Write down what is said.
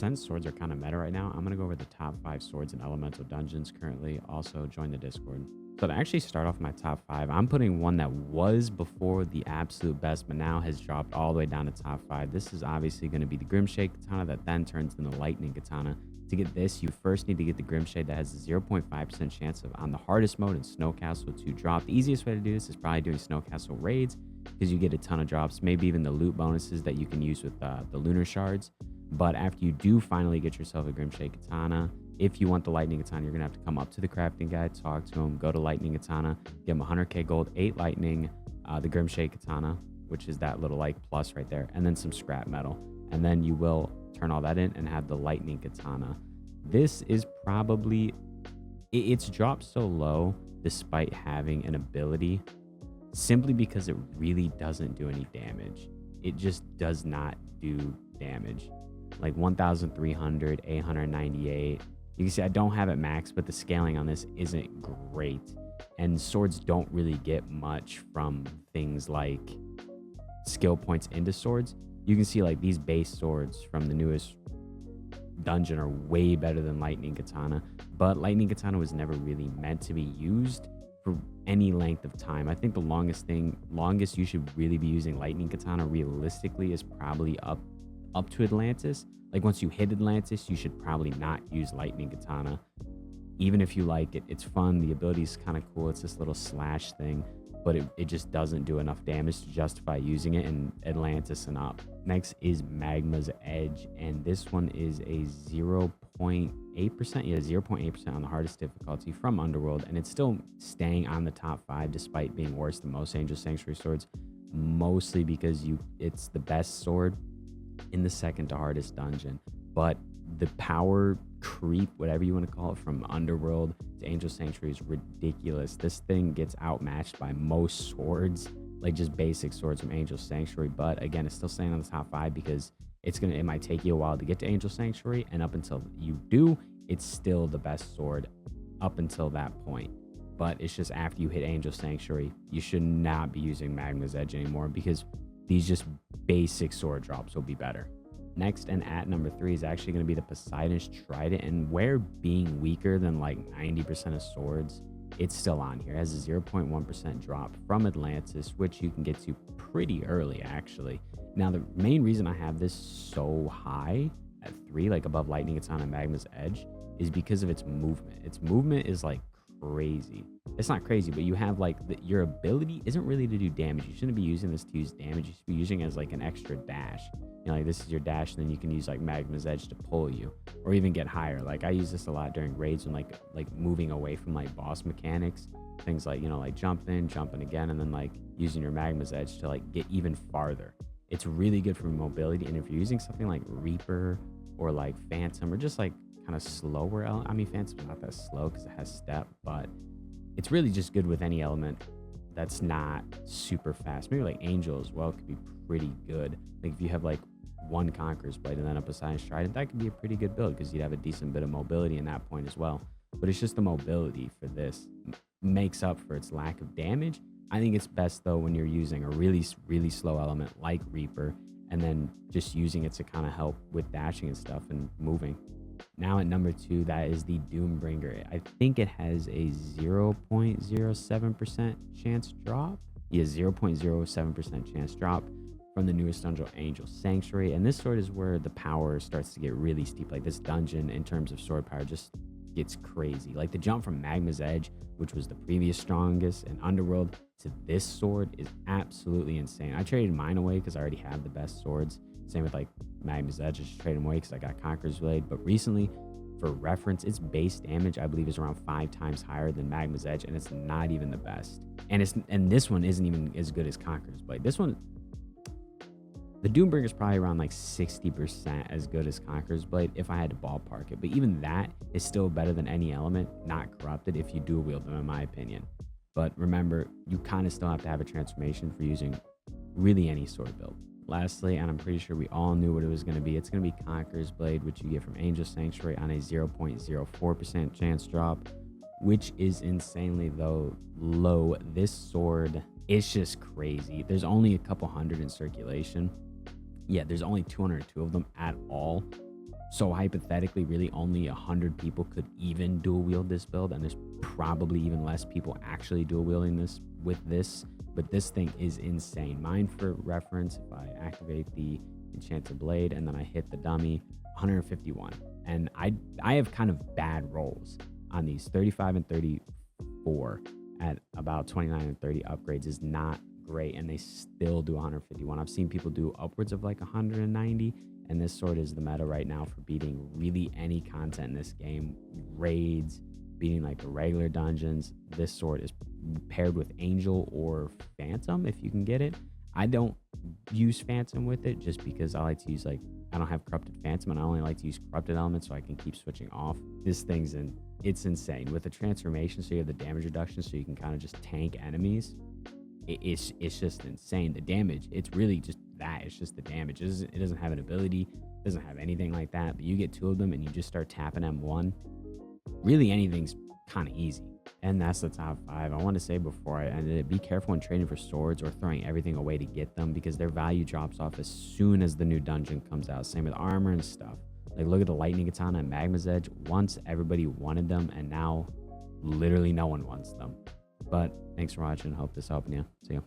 since swords are kind of meta right now, I'm going to go over the top 5 swords in elemental dungeons currently. Also, join the Discord. So to actually start off my top 5, I'm putting one that was before the absolute best, but now has dropped all the way down to top 5. This is obviously going to be the Grimshade Katana that then turns into the Lightning Katana. To get this, you first need to get the Grimshade that has a 0.5% chance of, on the hardest mode in Snow Castle, to drop. The easiest way to do this is probably doing Snow Castle raids, because you get a ton of drops, maybe even the loot bonuses that you can use with the lunar shards. But after you do finally get yourself a Grimshade Katana, if you want the Lightning Katana, you're gonna have to come up to the crafting guy, talk to him, go to Lightning Katana, give him 100k gold, 8 lightning, the Grimshade Katana, which is that little like plus right there, and then some scrap metal, and then you will turn all that in and have the Lightning Katana. This is probably, it's dropped so low despite having an ability, simply because it really doesn't do any damage. It just does not do damage. Like 1,300, 898. You can see I don't have it maxed, but the scaling on this isn't great. And swords don't really get much from things like skill points into swords. You can see like these base swords from the newest dungeon are way better than Lightning Katana, but Lightning Katana was never really meant to be used for any length of time. I think the longest you should really be using Lightning Katana realistically is probably up to Atlantis. Like once you hit Atlantis, you should probably not use Lightning Katana. Even if you like it, it's fun. The ability is kind of cool. It's this little slash thing, but it just doesn't do enough damage to justify using it in Atlantis and up. Next is Magma's Edge, and this one is a 0.8%, yeah, 0.8% on the hardest difficulty from Underworld, and it's still staying on the top 5 despite being worse than most Angel Sanctuary swords, mostly because it's the best sword in the second to hardest dungeon. But the power creep, whatever you want to call it, from Underworld to Angel Sanctuary is ridiculous. This thing gets outmatched by most swords, like just basic swords from Angel Sanctuary. But again, it's still staying on the top 5 because it might take you a while to get to Angel Sanctuary, and up until you do, it's still the best sword up until that point. But it's just after you hit Angel Sanctuary, you should not be using Magma's Edge anymore, because these just basic sword drops will be better. Next, and at number 3, is actually going to be the Poseidon's Trident, and where being weaker than like 90% of swords, it's still on here. It has a 0.1% drop from Atlantis, which you can get to pretty early actually. Now the main reason I have this so high at 3, like above Lightning Katana and Magma's Edge, is because of its movement. Its movement is like crazy. It's not crazy, but you have like your ability isn't really to do damage. You shouldn't be using this to use damage. You should be using it as like an extra dash. You know, like this is your dash, and then you can use like Magma's Edge to pull you, or even get higher. Like I use this a lot during raids when like moving away from like boss mechanics, things like, you know, like jumping again, and then like using your Magma's Edge to like get even farther. It's really good for mobility. And if you're using something like Reaper or like Phantom, or just like kind of slower, I mean Phantom's not that slow because it has step, but it's really just good with any element that's not super fast. Maybe like Angel as well could be pretty good. Like if you have like one Conqueror's Blade and then a Poseidon's Trident, that could be a pretty good build because you'd have a decent bit of mobility in that point as well. But it's just the mobility for this makes up for its lack of damage. I think it's best though when you're using a really slow element like Reaper, and then just using it to kind of help with dashing and stuff and moving. Now at number 2, that is the Doombringer. I think it has a 0.07% chance drop. Yeah, 0.07% chance drop from the newest dungeon, Angel Sanctuary. And this sword is where the power starts to get really steep. Like this dungeon in terms of sword power just gets crazy. Like the jump from Magma's Edge, which was the previous strongest in Underworld, to this sword is absolutely insane. I traded mine away because I already have the best swords. Same with like Magma's Edge, I just traded them away because I got Conqueror's Blade. But recently, for reference, its base damage I believe is around 5 times higher than Magma's Edge, and it's not even the best. And this one isn't even as good as Conqueror's Blade. This one, the Doombringer is probably around like 60% as good as Conqueror's Blade if I had to ballpark it. But even that is still better than any element not corrupted if you dual wield them, in my opinion. But remember, you kind of still have to have a transformation for using really any sword build. Lastly, and I'm pretty sure we all knew what it was going to be, it's going to be Conqueror's Blade, which you get from Angel Sanctuary on a 0.04% chance drop, which is insanely low. This sword, it's just crazy. There's only a couple hundred in circulation. Yeah, there's only 202 of them at all. So hypothetically, really only 100 people could even dual wield this build, and there's probably even less people actually dual wielding this with this. But this thing is insane. Mine, for reference, if I activate the enchanted blade and then I hit the dummy, 151. And I have kind of bad rolls on these. 35 and 34 at about 29 and 30 upgrades is not great, and they still do 151. I've seen people do upwards of like 190, and this sword is the meta right now for beating really any content in this game. Raids, beating like the regular dungeons. This sword is paired with Angel or Phantom if you can get it. I don't use Phantom with it just because I like to use, like, I don't have Corrupted Phantom, and I only like to use Corrupted Elements so I can keep switching off. This thing's it's insane. With the transformation, so you have the damage reduction, so you can kind of just tank enemies. It's just insane. The damage, it's really just that. It's just the damage. It doesn't have an ability. It doesn't have anything like that. But you get 2 of them and you just start tapping M1. Really, anything's kind of easy. And that's the top 5. I want to say before I ended it, be careful when trading for swords or throwing everything away to get them, because their value drops off as soon as the new dungeon comes out. Same with armor and stuff. Like, look at the lightning katana and Magma's Edge. Once everybody wanted them, and now literally no one wants them. But thanks for watching. Hope this helped you. See you.